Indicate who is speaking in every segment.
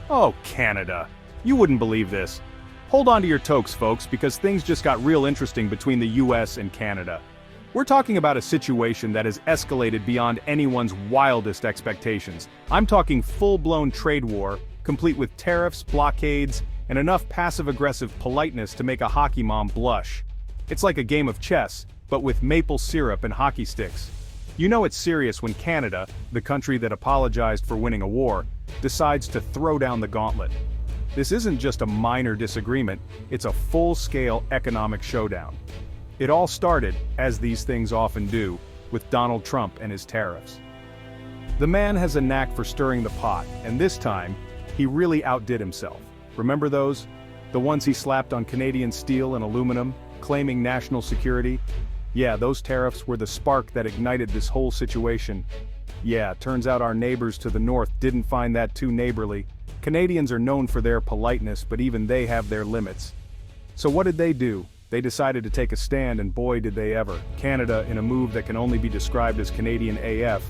Speaker 1: Oh, Canada. You wouldn't believe this. Hold on to your toques, folks, because things just got real interesting between the US and Canada. We're talking about a situation that has escalated beyond anyone's wildest expectations. I'm talking full-blown trade war, complete with tariffs, blockades, and enough passive-aggressive politeness to make a hockey mom blush. It's like a game of chess, but with maple syrup and hockey sticks. You know it's serious when Canada, the country that apologized for winning a war, decides to throw down the gauntlet. This isn't just a minor disagreement, it's a full-scale economic showdown. It all started, as these things often do, with Donald Trump and his tariffs. The man has a knack for stirring the pot, and this time, he really outdid himself. Remember those? The ones he slapped on Canadian steel and aluminum, claiming national security? Yeah, those tariffs were the spark that ignited this whole situation. Yeah, turns out our neighbors to the north didn't find that too neighborly. Canadians are known for their politeness, but even they have their limits. So what did they do? They decided to take a stand, and boy did they ever. Canada, in a move that can only be described as Canadian AF,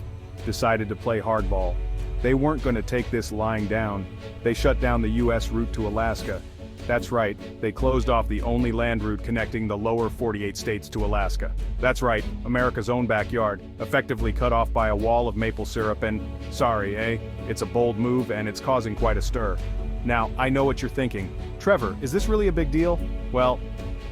Speaker 1: decided to play hardball. They weren't going to take this lying down. They shut down the U.S. route to Alaska. That's right, they closed off the only land route connecting the lower 48 states to Alaska. That's right, America's own backyard, effectively cut off by a wall of maple syrup and, sorry, it's a bold move and it's causing quite a stir. Now, I know what you're thinking. Trevor, is this really a big deal? Well,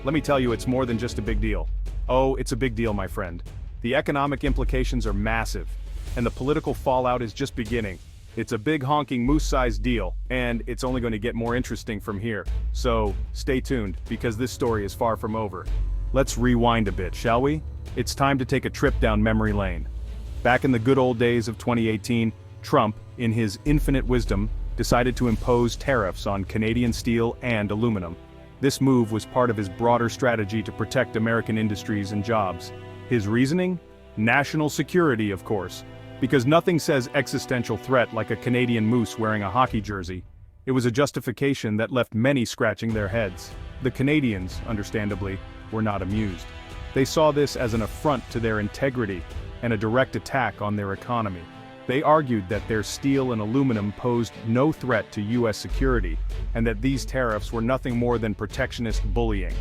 Speaker 1: let me tell you, it's more than just a big deal. Oh, it's a big deal, my friend. The economic implications are massive, and the political fallout is just beginning. It's a big honking moose-sized deal, and it's only going to get more interesting from here. So, stay tuned, because this story is far from over. Let's rewind a bit, shall we? It's time to take a trip down memory lane. Back in the good old days of 2018, Trump, in his infinite wisdom, decided to impose tariffs on Canadian steel and aluminum. This move was part of his broader strategy to protect American industries and jobs. His reasoning? National security, of course. Because nothing says existential threat like a Canadian moose wearing a hockey jersey. It was a justification that left many scratching their heads. The Canadians, understandably, were not amused. They saw this as an affront to their integrity and a direct attack on their economy. They argued that their steel and aluminum posed no threat to U.S. security, and that these tariffs were nothing more than protectionist bullying.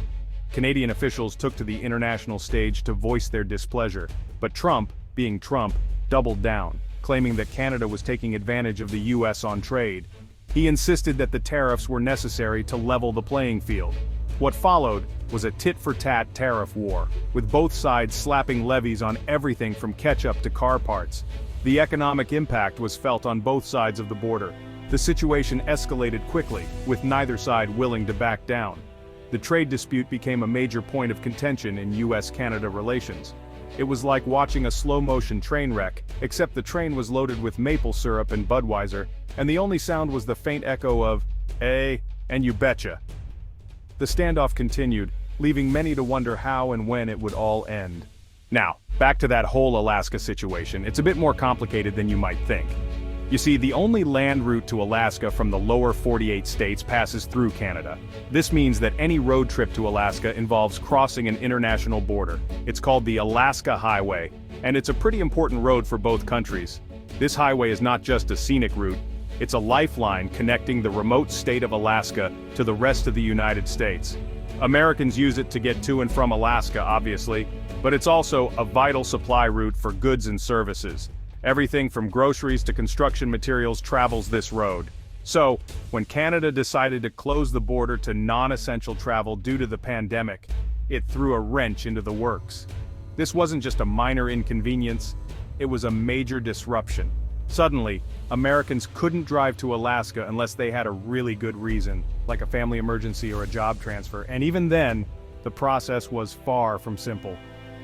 Speaker 1: Canadian officials took to the international stage to voice their displeasure, but Trump, being Trump, doubled down, claiming that Canada was taking advantage of the U.S. on trade. He insisted that the tariffs were necessary to level the playing field. What followed was a tit-for-tat tariff war, with both sides slapping levies on everything from ketchup to car parts. The economic impact was felt on both sides of the border. The situation escalated quickly, with neither side willing to back down. The trade dispute became a major point of contention in U.S. Canada relations. It was like watching a slow-motion train wreck, except the train was loaded with maple syrup and Budweiser, and the only sound was the faint echo of, and you betcha. The standoff continued, leaving many to wonder how and when it would all end. Now, back to that whole Alaska situation. It's a bit more complicated than you might think. You see, the only land route to Alaska from the lower 48 states passes through Canada. This means that any road trip to Alaska involves crossing an international border. It's called the Alaska Highway, and it's a pretty important road for both countries. This highway is not just a scenic route, it's a lifeline connecting the remote state of Alaska to the rest of the United States. Americans use it to get to and from Alaska, obviously, but it's also a vital supply route for goods and services. Everything from groceries to construction materials travels this road. So, when Canada decided to close the border to non-essential travel due to the pandemic, it threw a wrench into the works. This wasn't just a minor inconvenience, it was a major disruption. Suddenly, Americans couldn't drive to Alaska unless they had a really good reason, like a family emergency or a job transfer, and even then, the process was far from simple.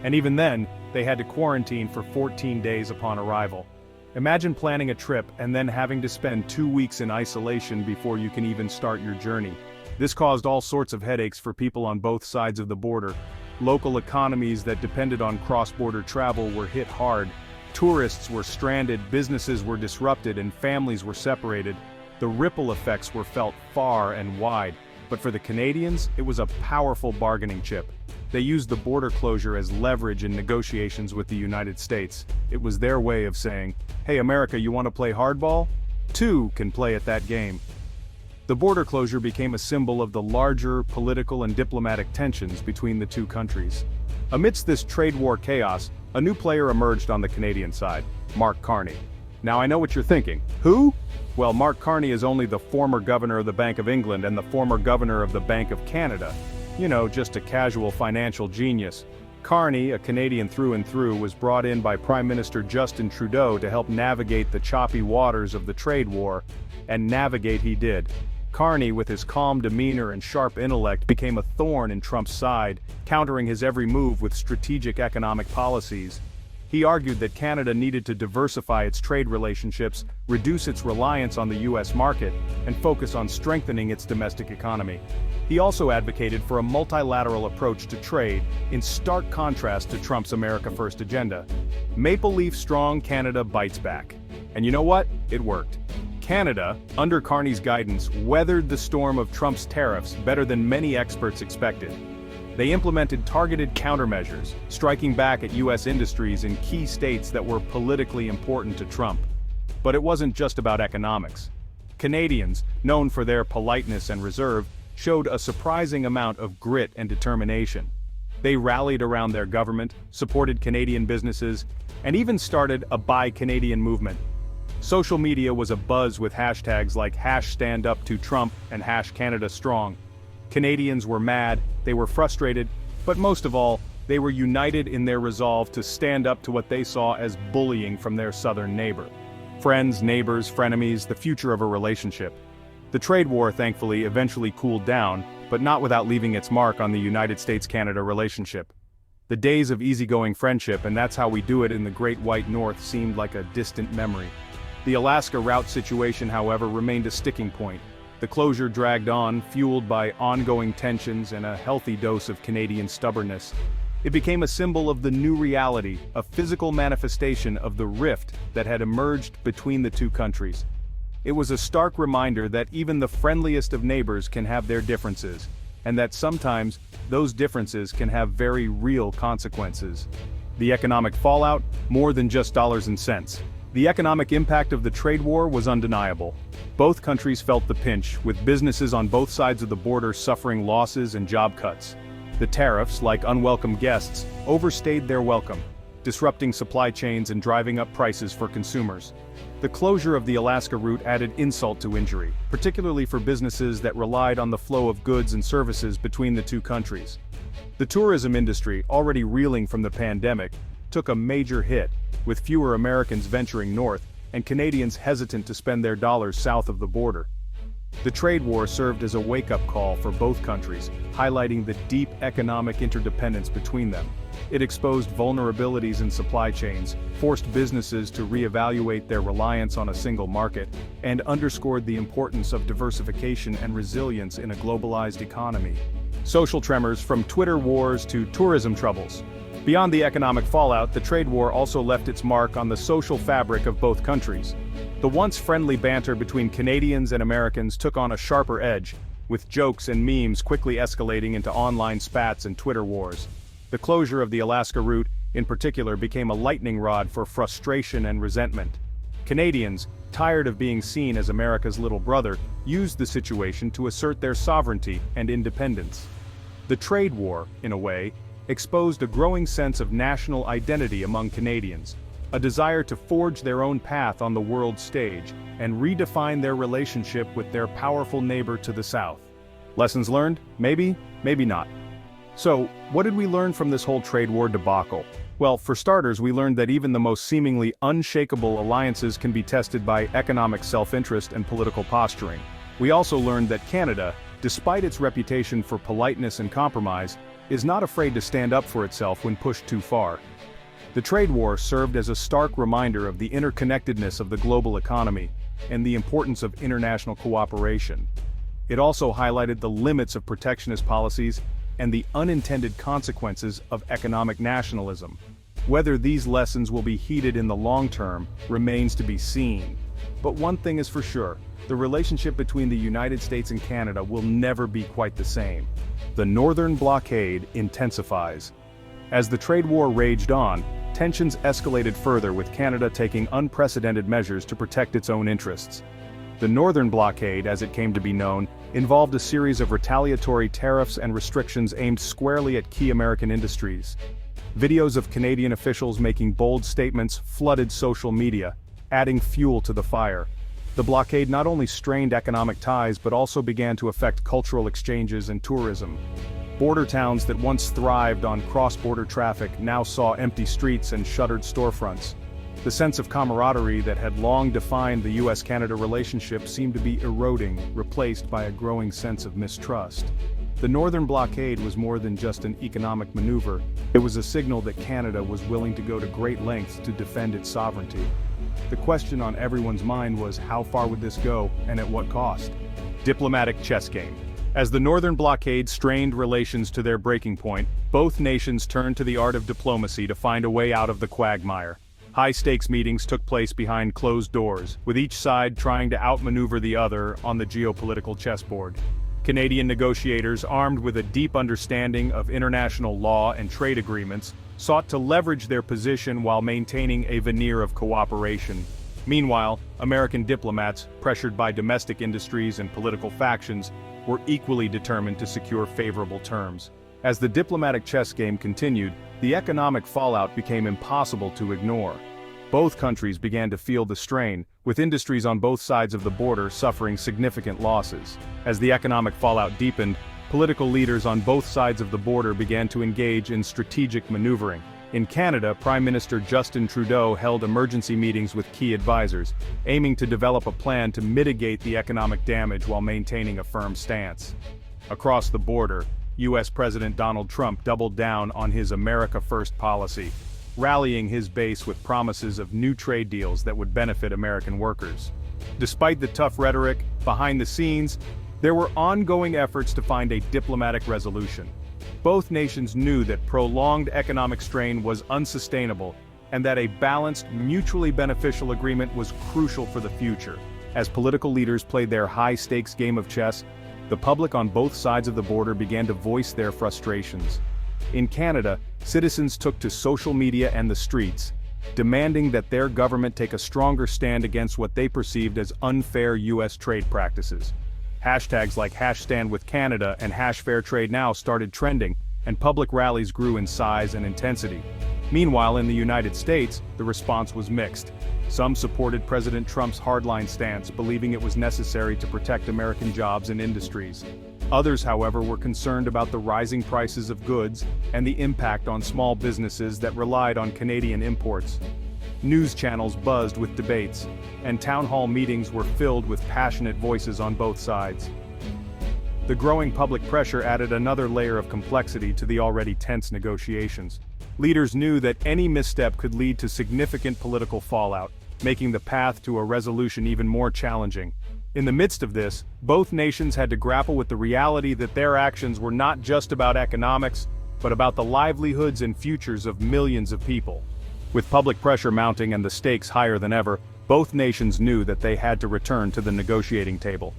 Speaker 1: And even then, they had to quarantine for 14 days upon arrival. Imagine planning a trip and then having to spend 2 weeks in isolation before you can even start your journey. This caused all sorts of headaches for people on both sides of the border. Local economies that depended on cross-border travel were hit hard. Tourists were stranded, businesses were disrupted, and families were separated. The ripple effects were felt far and wide. But for the Canadians, it was a powerful bargaining chip. They used the border closure as leverage in negotiations with the United States. It was their way of saying, hey America, you want to play hardball? Two can play at that game. The border closure became a symbol of the larger political and diplomatic tensions between the two countries. Amidst this trade war chaos, a new player emerged on the Canadian side, Mark Carney. Now I know what you're thinking. Who? Well, Mark Carney is only the former governor of the Bank of England and the former governor of the Bank of Canada. You know, just a casual financial genius. Carney, a Canadian through and through, was brought in by Prime Minister Justin Trudeau to help navigate the choppy waters of the trade war, and navigate he did. Carney, with his calm demeanor and sharp intellect, became a thorn in Trump's side, countering his every move with strategic economic policies. He argued that Canada needed to diversify its trade relationships, reduce its reliance on the U.S. market, and focus on strengthening its domestic economy. He also advocated for a multilateral approach to trade, in stark contrast to Trump's America First agenda. Maple Leaf strong, Canada bites back. And you know what? It worked. Canada, under Carney's guidance, weathered the storm of Trump's tariffs better than many experts expected. They implemented targeted countermeasures, striking back at U.S. industries in key states that were politically important to Trump. But it wasn't just about economics. Canadians, known for their politeness and reserve, showed a surprising amount of grit and determination. They rallied around their government, supported Canadian businesses, and even started a Buy Canadian movement. Social media was abuzz with hashtags like #StandUpToTrump and #CanadaStrong. Canadians were mad, they were frustrated, but most of all, they were united in their resolve to stand up to what they saw as bullying from their southern neighbor. Friends, neighbors, frenemies, the future of a relationship. The trade war, thankfully, eventually cooled down, but not without leaving its mark on the United States-Canada relationship. The days of easygoing friendship, and that's how we do it in the Great White North, seemed like a distant memory. The Alaska route situation, however, remained a sticking point. The closure dragged on, fueled by ongoing tensions and a healthy dose of Canadian stubbornness. It became a symbol of the new reality, a physical manifestation of the rift that had emerged between the two countries. It was a stark reminder that even the friendliest of neighbors can have their differences, and that sometimes those differences can have very real consequences. The economic fallout, more than just dollars and cents. The economic impact of the trade war was undeniable. Both countries felt the pinch, with businesses on both sides of the border suffering losses and job cuts. The tariffs, like unwelcome guests, overstayed their welcome, disrupting supply chains and driving up prices for consumers. The closure of the Alaska route added insult to injury, particularly for businesses that relied on the flow of goods and services between the two countries. The tourism industry, already reeling from the pandemic, took a major hit, with fewer Americans venturing north and Canadians hesitant to spend their dollars south of the border. The trade war served as a wake-up call for both countries, highlighting the deep economic interdependence between them. It exposed vulnerabilities in supply chains, forced businesses to reevaluate their reliance on a single market, and underscored the importance of diversification and resilience in a globalized economy. Social tremors, from Twitter wars to tourism troubles. Beyond the economic fallout, the trade war also left its mark on the social fabric of both countries. The once friendly banter between Canadians and Americans took on a sharper edge, with jokes and memes quickly escalating into online spats and Twitter wars. The closure of the Alaska route, in particular, became a lightning rod for frustration and resentment. Canadians, tired of being seen as America's little brother, used the situation to assert their sovereignty and independence. The trade war, in a way, exposed a growing sense of national identity among Canadians, a desire to forge their own path on the world stage and redefine their relationship with their powerful neighbor to the south. Lessons learned? Maybe, maybe not. So, what did we learn from this whole trade war debacle? Well, for starters, we learned that even the most seemingly unshakable alliances can be tested by economic self-interest and political posturing. We also learned that Canada, despite its reputation for politeness and compromise, is not afraid to stand up for itself when pushed too far. The trade war served as a stark reminder of the interconnectedness of the global economy and the importance of international cooperation. It also highlighted the limits of protectionist policies and the unintended consequences of economic nationalism. Whether these lessons will be heeded in the long term remains to be seen. But one thing is for sure, the relationship between the United States and Canada will never be quite the same. The northern blockade intensifies. As the trade war raged on, tensions escalated further, with Canada taking unprecedented measures to protect its own interests. The Northern Blockade, as it came to be known, involved a series of retaliatory tariffs and restrictions aimed squarely at key American industries. Videos of Canadian officials making bold statements flooded social media, adding fuel to the fire. The blockade not only strained economic ties but also began to affect cultural exchanges and tourism. Border towns that once thrived on cross-border traffic now saw empty streets and shuttered storefronts. The sense of camaraderie that had long defined the U.S. Canada relationship seemed to be eroding, replaced by a growing sense of mistrust. The Northern Blockade was more than just an economic maneuver. It was a signal that Canada was willing to go to great lengths to defend its sovereignty. The question on everyone's mind was, how far would this go, and at what cost? Diplomatic chess game. As the Northern Blockade strained relations to their breaking point, both nations turned to the art of diplomacy to find a way out of the quagmire. High-stakes meetings took place behind closed doors, with each side trying to outmaneuver the other on the geopolitical chessboard. Canadian negotiators, armed with a deep understanding of international law and trade agreements, sought to leverage their position while maintaining a veneer of cooperation. Meanwhile, American diplomats, pressured by domestic industries and political factions, were equally determined to secure favorable terms. As the diplomatic chess game continued, the economic fallout became impossible to ignore. Both countries began to feel the strain, with industries on both sides of the border suffering significant losses. As the economic fallout deepened, political leaders on both sides of the border began to engage in strategic maneuvering. In Canada, Prime Minister Justin Trudeau held emergency meetings with key advisors, aiming to develop a plan to mitigate the economic damage while maintaining a firm stance. Across the border, U.S. President Donald Trump doubled down on his America First policy, rallying his base with promises of new trade deals that would benefit American workers. Despite the tough rhetoric, behind the scenes, there were ongoing efforts to find a diplomatic resolution. Both nations knew that prolonged economic strain was unsustainable and that a balanced, mutually beneficial agreement was crucial for the future. As political leaders played their high-stakes game of chess, the public on both sides of the border began to voice their frustrations. In Canada, citizens took to social media and the streets, demanding that their government take a stronger stand against what they perceived as unfair U.S. trade practices. Hashtags like #StandWithCanada and #FairTradeNow started trending, and public rallies grew in size and intensity. Meanwhile, in the United States, the response was mixed. Some supported President Trump's hardline stance, believing it was necessary to protect American jobs and industries. Others, however, were concerned about the rising prices of goods and the impact on small businesses that relied on Canadian imports. News channels buzzed with debates, and town hall meetings were filled with passionate voices on both sides. The growing public pressure added another layer of complexity to the already tense negotiations. Leaders knew that any misstep could lead to significant political fallout, making the path to a resolution even more challenging. In the midst of this, both nations had to grapple with the reality that their actions were not just about economics, but about the livelihoods and futures of millions of people. With public pressure mounting and the stakes higher than ever, both nations knew that they had to return to the negotiating table.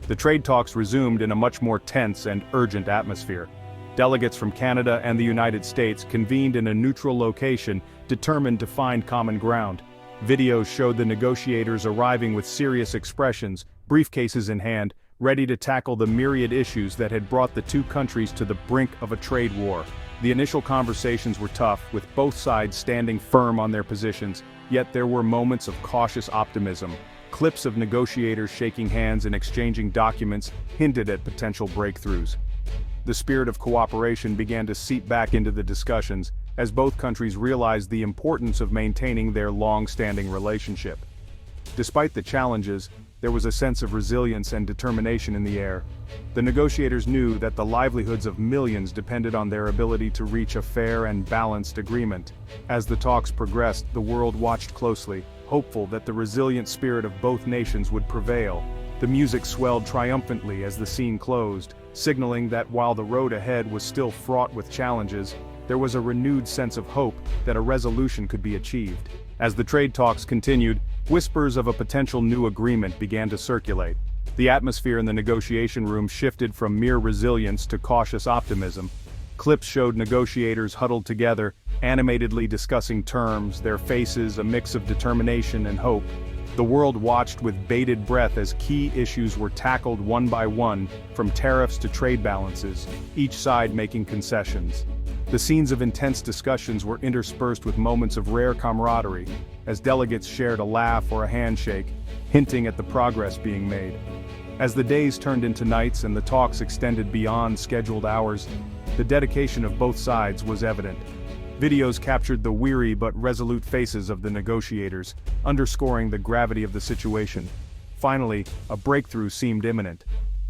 Speaker 1: The trade talks resumed in a much more tense and urgent atmosphere. Delegates from Canada and the United States convened in a neutral location, determined to find common ground. Videos showed the negotiators arriving with serious expressions, briefcases in hand, ready to tackle the myriad issues that had brought the two countries to the brink of a trade war. The initial conversations were tough, with both sides standing firm on their positions, yet there were moments of cautious optimism. Clips of negotiators shaking hands and exchanging documents hinted at potential breakthroughs. The spirit of cooperation began to seep back into the discussions, as both countries realized the importance of maintaining their long-standing relationship. Despite the challenges, there was a sense of resilience and determination in the air. The negotiators knew that the livelihoods of millions depended on their ability to reach a fair and balanced agreement. As the talks progressed, the world watched closely, hopeful that the resilient spirit of both nations would prevail. The music swelled triumphantly as the scene closed, signaling that while the road ahead was still fraught with challenges, there was a renewed sense of hope that a resolution could be achieved. As the trade talks continued, whispers of a potential new agreement began to circulate. The atmosphere in the negotiation room shifted from mere resilience to cautious optimism. Clips showed negotiators huddled together, animatedly discussing terms, their faces a mix of determination and hope. The The world watched with bated breath as key issues were tackled one by one, from tariffs to trade balances, each side making concessions. The scenes of intense discussions were interspersed with moments of rare camaraderie, as delegates shared a laugh or a handshake, hinting at the progress being made. As the days turned into nights and the talks extended beyond scheduled hours, the dedication of both sides was evident. Videos captured the weary but resolute faces of the negotiators, underscoring the gravity of the situation. Finally, a breakthrough seemed imminent.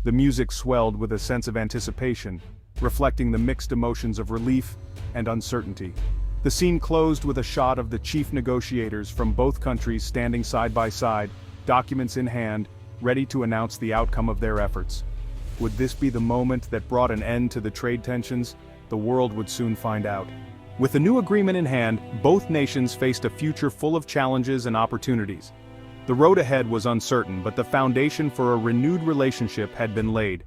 Speaker 1: The music swelled with a sense of anticipation, reflecting the mixed emotions of relief and uncertainty. The scene closed with a shot of the chief negotiators from both countries standing side by side, documents in hand, ready to announce the outcome of their efforts. Would this be the moment that brought an end to the trade tensions? The world would soon find out. With the new agreement in hand, both nations faced a future full of challenges and opportunities. The road ahead was uncertain, but the foundation for a renewed relationship had been laid.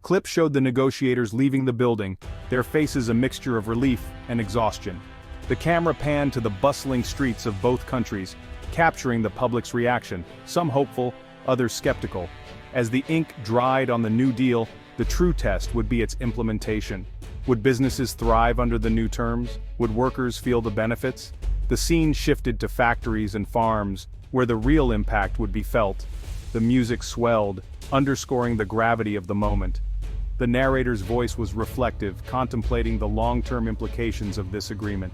Speaker 1: Clips showed the negotiators leaving the building, their faces a mixture of relief and exhaustion. The camera panned to the bustling streets of both countries, capturing the public's reaction, some hopeful, others skeptical. As the ink dried on the New Deal, the true test would be its implementation. Would businesses thrive under the new terms? Would workers feel the benefits? The scene shifted to factories and farms, where the real impact would be felt. The music swelled, underscoring the gravity of the moment. The narrator's voice was reflective, contemplating the long-term implications of this agreement.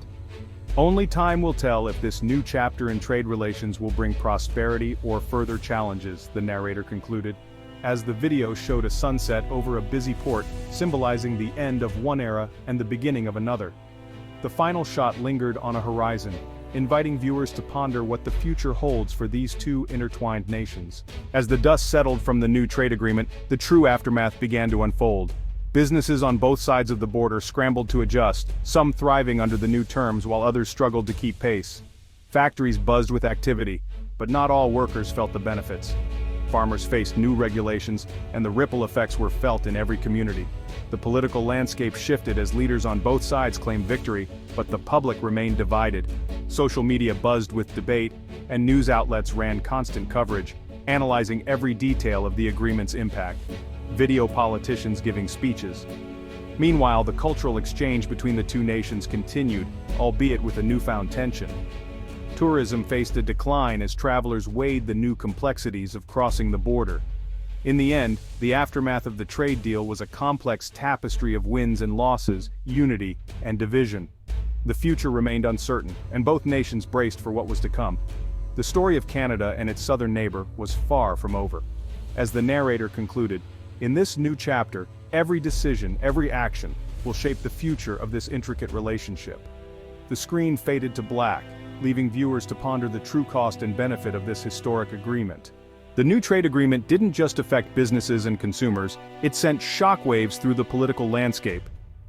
Speaker 1: Only time will tell if this new chapter in trade relations will bring prosperity or further challenges, the narrator concluded, as the video showed a sunset over a busy port, symbolizing the end of one era and the beginning of another. The final shot lingered on a horizon, inviting viewers to ponder what the future holds for these two intertwined nations. As the dust settled from the new trade agreement, the true aftermath began to unfold. Businesses on both sides of the border scrambled to adjust, some thriving under the new terms while others struggled to keep pace. Factories buzzed with activity, but not all workers felt the benefits. Farmers faced new regulations, and the ripple effects were felt in every community. The political landscape shifted as leaders on both sides claimed victory, but the public remained divided. Social media buzzed with debate, and news outlets ran constant coverage, analyzing every detail of the agreement's impact. Video politicians giving speeches. Meanwhile, the cultural exchange between the two nations continued, albeit with a newfound tension. Tourism faced a decline as travelers weighed the new complexities of crossing the border. In the end, the aftermath of the trade deal was a complex tapestry of wins and losses, unity, and division. The future remained uncertain, and both nations braced for what was to come. The story of Canada and its southern neighbor was far from over. As the narrator concluded, in this new chapter, every decision, every action, will shape the future of this intricate relationship. The screen faded to black, leaving viewers to ponder the true cost and benefit of this historic agreement. The new trade agreement didn't just affect businesses and consumers, it sent shockwaves through the political landscape.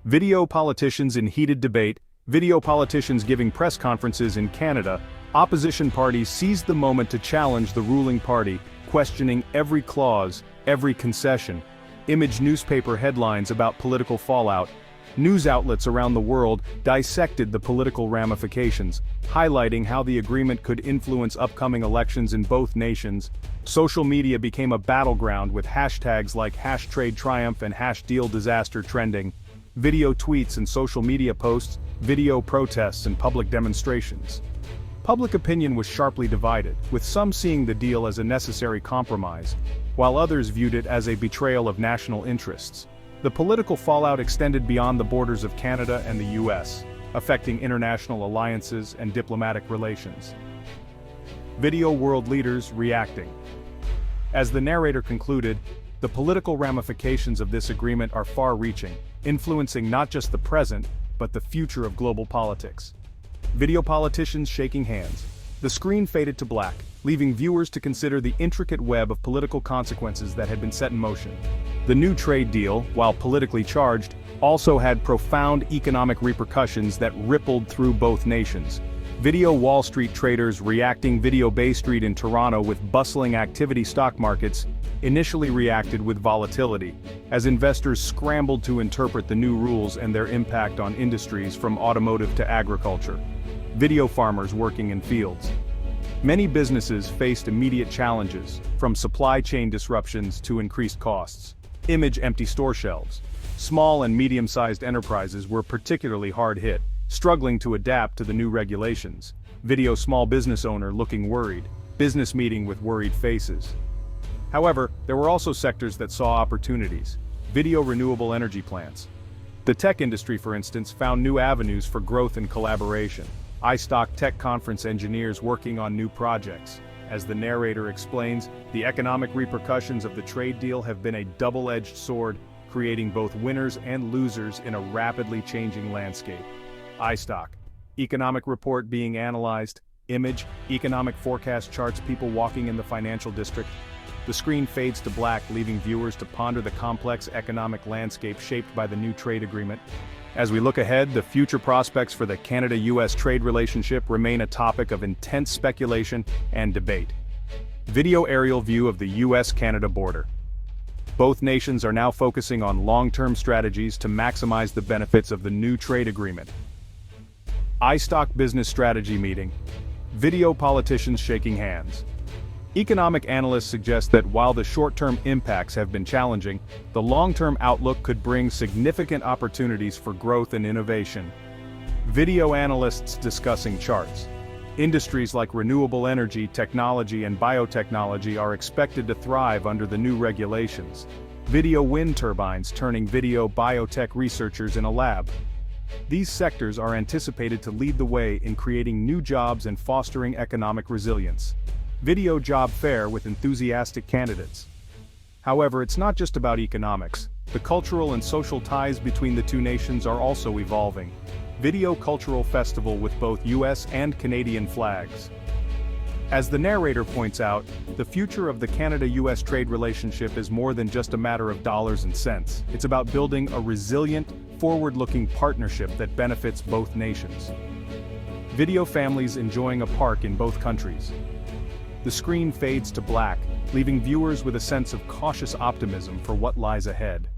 Speaker 1: Video politicians in heated debate, video politicians giving press conferences in Canada, opposition parties seized the moment to challenge the ruling party, questioning every clause, every concession. Image newspaper headlines about political fallout. News outlets around the world dissected the political ramifications, highlighting how the agreement could influence upcoming elections in both nations. Social media became a battleground with hashtags like #TradeTriumph and #DealDisaster trending. Video tweets and social media posts, video protests and public demonstrations. Public opinion was sharply divided, with some seeing the deal as a necessary compromise, while others viewed it as a betrayal of national interests. The political fallout extended beyond the borders of Canada and the U.S., affecting international alliances and diplomatic relations. Video world leaders reacting. As the narrator concluded, the political ramifications of this agreement are far-reaching, influencing not just the present, but the future of global politics. Video politicians shaking hands. The screen faded to black, leaving viewers to consider the intricate web of political consequences that had been set in motion. The new trade deal, while politically charged, also had profound economic repercussions that rippled through both nations. Video Wall Street traders reacting. Video Bay Street in Toronto with bustling activity. Stock markets initially reacted with volatility, as investors scrambled to interpret the new rules and their impact on industries from automotive to agriculture. Video farmers working in fields. Many businesses faced immediate challenges, from supply chain disruptions to increased costs. Image empty store shelves. Small and medium-sized enterprises were particularly hard hit, struggling to adapt to the new regulations. Video small business owner looking worried, business meeting with worried faces. However, there were also sectors that saw opportunities. Video renewable energy plants. The tech industry, for instance, found new avenues for growth and collaboration. iStock Tech Conference engineers working on new projects. As the narrator explains, the economic repercussions of the trade deal have been a double-edged sword, creating both winners and losers in a rapidly changing landscape. iStock. Economic report being analyzed. Image, economic forecast charts people walking in the financial district. The screen fades to black, leaving viewers to ponder the complex economic landscape shaped by the new trade agreement. As we look ahead, the future prospects for the Canada-U.S. trade relationship remain a topic of intense speculation and debate. Video aerial view of the U.S. Canada border. Both nations are now focusing on long-term strategies to maximize the benefits of the new trade agreement. iStock Business Strategy Meeting. Video politicians shaking hands. Economic analysts suggest that while the short-term impacts have been challenging, the long-term outlook could bring significant opportunities for growth and innovation. Video analysts discussing charts. Industries like renewable energy, technology, and biotechnology are expected to thrive under the new regulations. Video wind turbines turning video biotech researchers in a lab. These sectors are anticipated to lead the way in creating new jobs and fostering economic resilience. Video job fair with enthusiastic candidates. However, it's not just about economics. The cultural and social ties between the two nations are also evolving. Video cultural festival with both U.S. and Canadian flags. As the narrator points out, the future of the Canada-U.S. trade relationship is more than just a matter of dollars and cents. It's about building a resilient, forward-looking partnership that benefits both nations. Video families enjoying a park in both countries. The screen fades to black, leaving viewers with a sense of cautious optimism for what lies ahead.